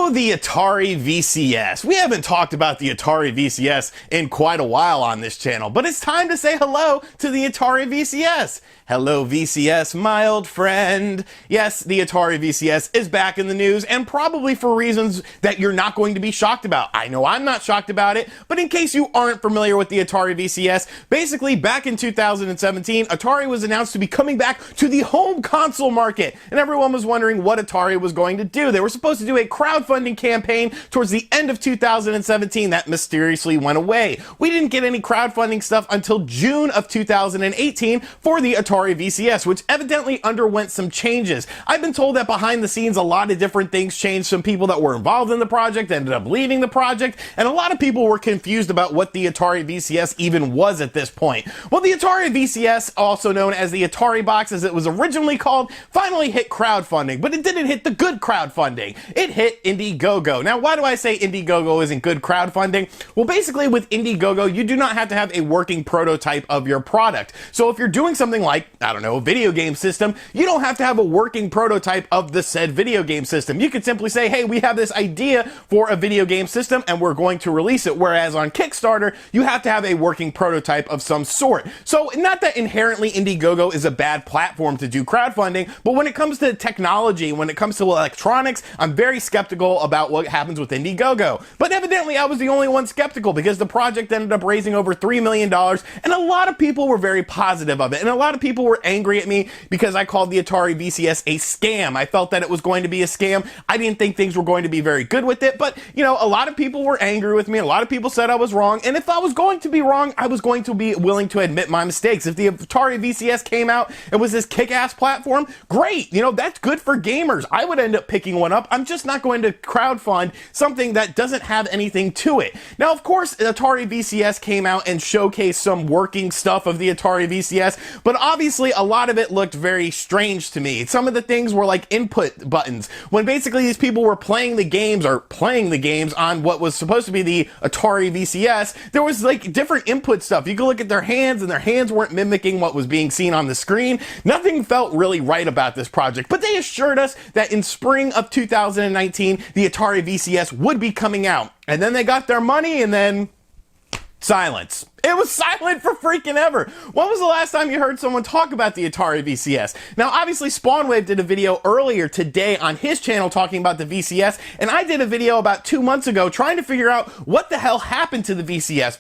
So the Atari VCS. We haven't talked about the Atari VCS in quite a while on this channel, but it's time to say hello to the Atari VCS. Hello VCS, my old friend. Yes, the Atari VCS is back in the news, and probably for reasons that you're not going to be shocked about. I know I'm not shocked about it, but in case you aren't familiar with the Atari VCS, basically back in 2017, Atari was announced to be coming back to the home console market, and everyone was wondering what Atari was going to do. They were supposed to do a crowdfunding campaign towards the end of 2017 that mysteriously went away. We didn't get any crowdfunding stuff until June of 2018 for the Atari VCS, which evidently underwent some changes. I've been told that behind the scenes a lot of different things changed. Some people that were involved in the project ended up leaving the project, and a lot of people were confused about what the Atari VCS even was at this point. Well, the Atari VCS, also known as the Atari Box as it was originally called, finally hit crowdfunding, but it didn't hit the good crowdfunding. It hit Indiegogo. Now, why do I say Indiegogo isn't good crowdfunding? Well, basically with Indiegogo, you do not have to have a working prototype of your product. So if you're doing something like, I don't know, a video game system, you don't have to have a working prototype of the said video game system. You could simply say, hey, we have this idea for a video game system and we're going to release it. Whereas on Kickstarter, you have to have a working prototype of some sort. So not that inherently Indiegogo is a bad platform to do crowdfunding, but when it comes to technology, when it comes to electronics, I'm very skeptical about what happens with Indiegogo. But evidently I was the only one skeptical because the project ended up raising over $3 million, and a lot of people were very positive of it. And a lot of people were angry at me because I called the Atari VCS a scam. I felt that it was going to be a scam. I didn't think things were going to be very good with it, but you know, a lot of people were angry with me. A lot of people said I was wrong, and if I was going to be wrong, I was going to be willing to admit my mistakes. If the Atari VCS came out and was this kick-ass platform, great. You know, that's good for gamers. I would end up picking one up. I'm just not going to crowdfund something that doesn't have anything to it. Now, of course, Atari VCS came out and showcased some working stuff of the Atari VCS, but obviously a lot of it looked very strange to me. Some of the things were like input buttons, when basically these people were playing the games on what was supposed to be the Atari VCS. There was like different input stuff. You could look at their hands, and their hands weren't mimicking what was being seen on the screen. Nothing felt really right about this project, but they assured us that in spring of 2019, the Atari VCS would be coming out. And then they got their money, and then silence. It was silent for freaking ever. When was the last time you heard someone talk about the Atari VCS? Now, obviously, Spawnwave did a video earlier today on his channel talking about the VCS, and I did a video about 2 months ago trying to figure out what the hell happened to the VCS,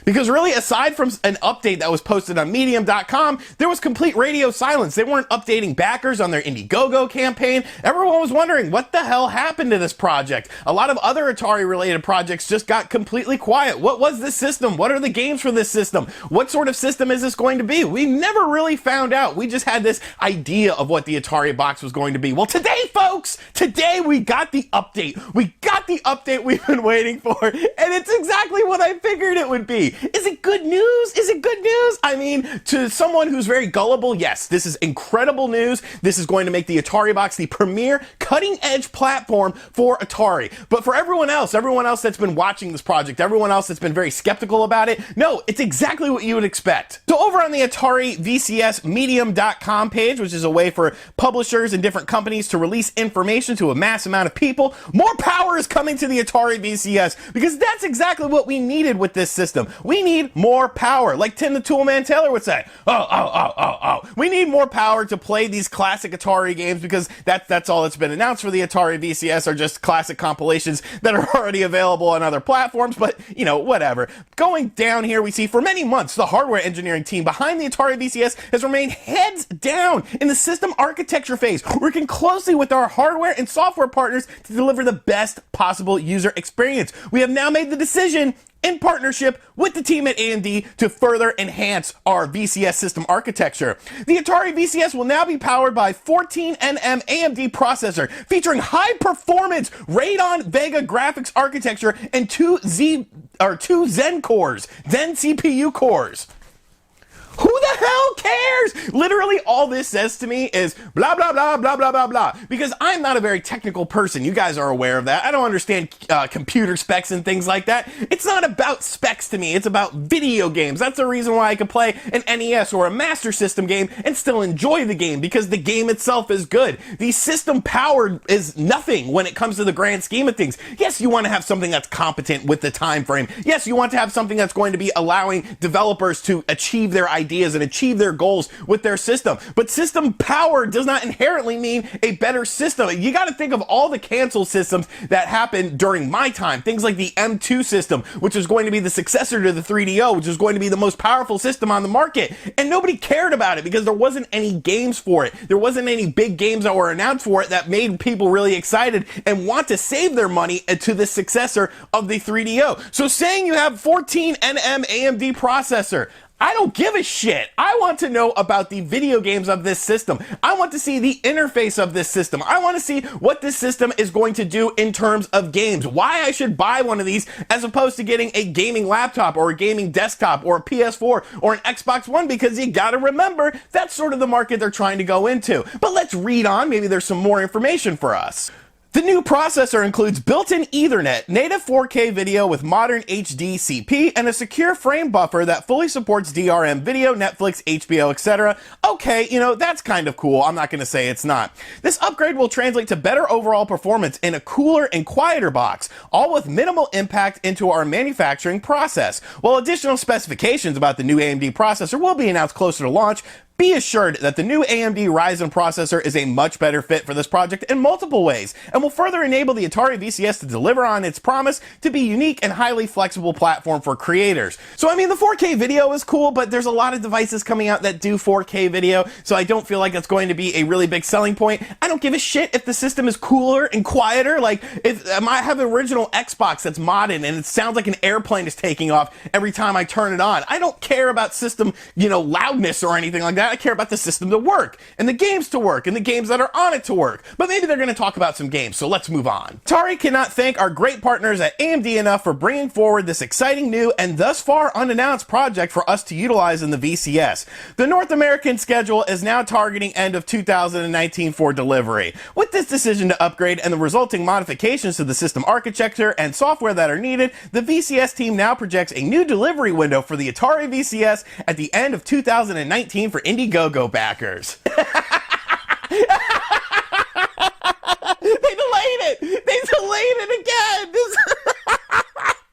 because really, aside from an update that was posted on Medium.com, there was complete radio silence. They weren't updating backers on their Indiegogo campaign. Everyone was wondering, what the hell happened to this project? A lot of other Atari-related projects just got completely quiet. What was this system? What are the games for this system? What sort of system is this going to be? We never really found out. We just had this idea of what the Atari Box was going to be. Well, today, folks, today we got the update. We got the update we've been waiting for, and it's exactly what I figured it would be. Is it good news? Is it good news? I mean, to someone who's very gullible, yes, this is incredible news. This is going to make the Atari Box the premier cutting-edge platform for Atari. But for everyone else that's been watching this project, everyone else that's been very skeptical about it, no, it's exactly what you would expect. So over on the Atari VCS Medium.com page, which is a way for publishers and different companies to release information to a mass amount of people, more power is coming to the Atari VCS, because that's exactly what we needed with this system. We need more power, like Tim the Toolman Taylor would say. We need more power to play these classic Atari games, because that's all that's been announced for the Atari VCS are just classic compilations that are already available on other platforms, but you know, whatever. Going down here, we see for many months, the hardware engineering team behind the Atari VCS has remained heads down in the system architecture phase, working closely with our hardware and software partners to deliver the best possible user experience. We have now made the decision, in partnership with the team at AMD, to further enhance our VCS system architecture. The Atari VCS will now be powered by 14nm AMD processor featuring high-performance Radeon Vega graphics architecture and two Zen CPU cores. Who the hell cares? Literally all this says to me is blah, blah, blah, blah, blah, blah, blah. Because I'm not a very technical person. You guys are aware of that. I don't understand computer specs and things like that. It's not about specs to me. It's about video games. That's the reason why I could play an NES or a Master System game and still enjoy the game, because the game itself is good. The system power is nothing when it comes to the grand scheme of things. Yes, you want to have something that's competent with the time frame. Yes, you want to have something that's going to be allowing developers to achieve their ideas and achieve their goals with their system. But system power does not inherently mean a better system. You got to think of all the canceled systems that happened during my time. Things like the M2 system, which is going to be the successor to the 3DO, which is going to be the most powerful system on the market. And nobody cared about it because there wasn't any games for it. There wasn't any big games that were announced for it that made people really excited and want to save their money to the successor of the 3DO. So saying you have 14 nm AMD processor, I don't give a shit. I want to know about the video games of this system. I want to see the interface of this system. I want to see what this system is going to do in terms of games. Why I should buy one of these as opposed to getting a gaming laptop or a gaming desktop or a PS4 or an Xbox One, because you gotta remember, that's sort of the market they're trying to go into. But let's read on. Maybe there's some more information for us. The new processor includes built-in Ethernet, native 4K video with modern HD CP, and a secure frame buffer that fully supports DRM video, Netflix, HBO, etc. Okay, you know, that's kind of cool. I'm not going to say it's not. This upgrade will translate to better overall performance in a cooler and quieter box, all with minimal impact into our manufacturing process. While additional specifications about the new AMD processor will be announced closer to launch, be assured that the new AMD Ryzen processor is a much better fit for this project in multiple ways, and will further enable the Atari VCS to deliver on its promise to be a unique and highly flexible platform for creators. So I mean, the 4K video is cool, but there's a lot of devices coming out that do 4K video, so I don't feel like it's going to be a really big selling point. I don't give a shit if the system is cooler and quieter. Like, if I have an original Xbox that's modded and it sounds like an airplane is taking off every time I turn it on. I don't care about system, you know, loudness or anything like that. I care about the system to work, and the games to work, and the games that are on it to work. But maybe they're going to talk about some games, so let's move on. Atari cannot thank our great partners at AMD enough for bringing forward this exciting new and thus far unannounced project for us to utilize in the VCS. The North American schedule is now targeting end of 2019 for delivery. With this decision to upgrade and the resulting modifications to the system architecture and software that are needed, the VCS team now projects a new delivery window for the Atari VCS at the end of 2019 for Indiegogo backers. They delayed it! They delayed it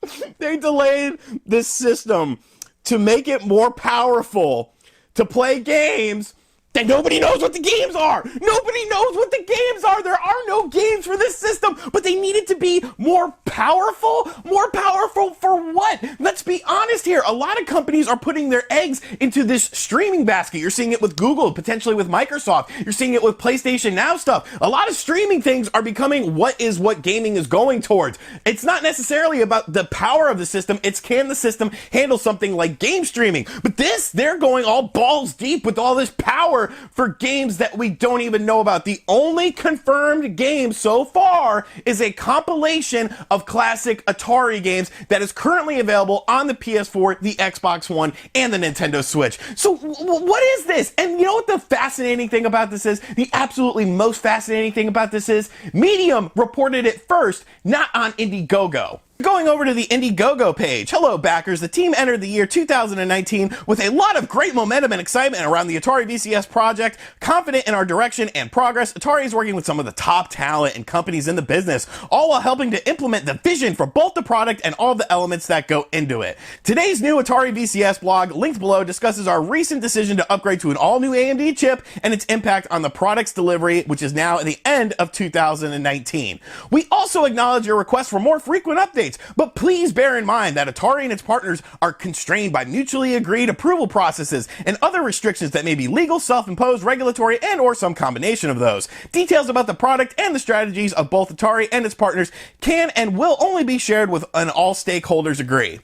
again! They delayed this system to make it more powerful to play games that nobody knows what the games are. Nobody knows what the games are. There are no games for this system, but they needed to be more powerful. More powerful for what? Let's be honest here. A lot of companies are putting their eggs into this streaming basket. You're seeing it with Google, potentially with Microsoft. You're seeing it with PlayStation Now stuff. A lot of streaming things are becoming what gaming is going towards. It's not necessarily about the power of the system. It's can the system handle something like game streaming. But this, they're going all balls deep with all this power for games that we don't even know about. The only confirmed game so far is a compilation of classic Atari games that is currently available on the PS4, the Xbox One, and the Nintendo Switch. So what is this? And you know what the fascinating thing about this is? The absolutely most fascinating thing about this is Medium reported it first, not on Indiegogo. Going over to the Indiegogo page. Hello backers, the team entered the year 2019 with a lot of great momentum and excitement around the Atari VCS project. Confident in our direction and progress, Atari is working with some of the top talent and companies in the business, all while helping to implement the vision for both the product and all the elements that go into it. Today's new Atari VCS blog, linked below, discusses our recent decision to upgrade to an all-new AMD chip and its impact on the product's delivery, which is now at the end of 2019. We also acknowledge your request for more frequent updates, but please bear in mind that Atari and its partners are constrained by mutually agreed approval processes and other restrictions that may be legal, self-imposed, regulatory, and or some combination of those. Details about the product and the strategies of both Atari and its partners can and will only be shared with an all stakeholders agree.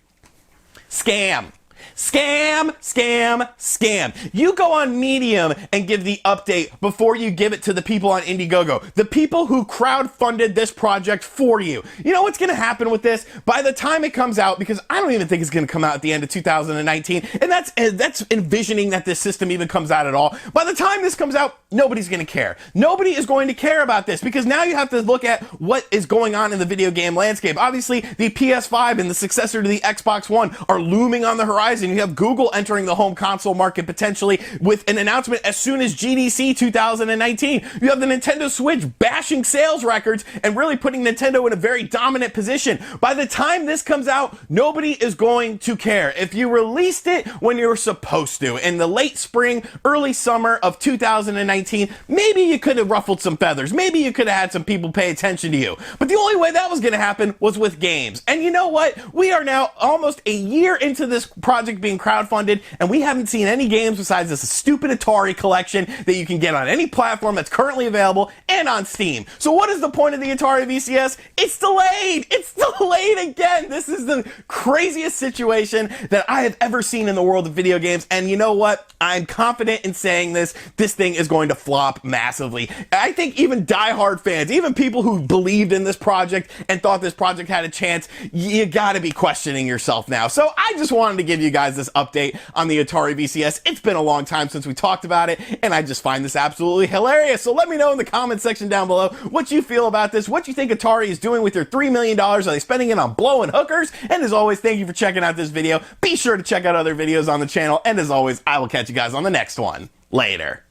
Scam. Scam, scam, scam. You go on Medium and give the update before you give it to the people on Indiegogo, the people who crowdfunded this project for you. You know what's going to happen with this? By the time it comes out, because I don't even think it's going to come out at the end of 2019, and that's envisioning that this system even comes out at all. By the time this comes out, nobody's going to care. Nobody is going to care about this, because now you have to look at what is going on in the video game landscape. Obviously, the PS5 and the successor to the Xbox One are looming on the horizon. You have Google entering the home console market potentially with an announcement as soon as GDC 2019. You have the Nintendo Switch bashing sales records and really putting Nintendo in a very dominant position. By the time this comes out, nobody is going to care. If you released it when you were supposed to, in the late spring, early summer of 2019, maybe you could have ruffled some feathers. Maybe you could have had some people pay attention to you. But the only way that was going to happen was with games. And you know what? We are now almost a year into this project being crowdfunded, and we haven't seen any games besides this stupid Atari collection that you can get on any platform that's currently available and on Steam. So what is the point of the Atari VCS? It's delayed! It's delayed again! This is the craziest situation that I have ever seen in the world of video games, and you know what? I'm confident in saying this thing is going to flop massively. I think even diehard fans, even people who believed in this project and thought this project had a chance, you gotta be questioning yourself now. So I just wanted to give you guys this update on the Atari VCS. It's been a long time since we talked about it, and I just find this absolutely hilarious. So let me know in the comment section down below what you feel about this, what you think Atari is doing with their $3 million. Are they spending it on blowing hookers? And as always, thank you for checking out this video. Be sure to check out other videos on the channel, and as always, I will catch you guys on the next one. Later.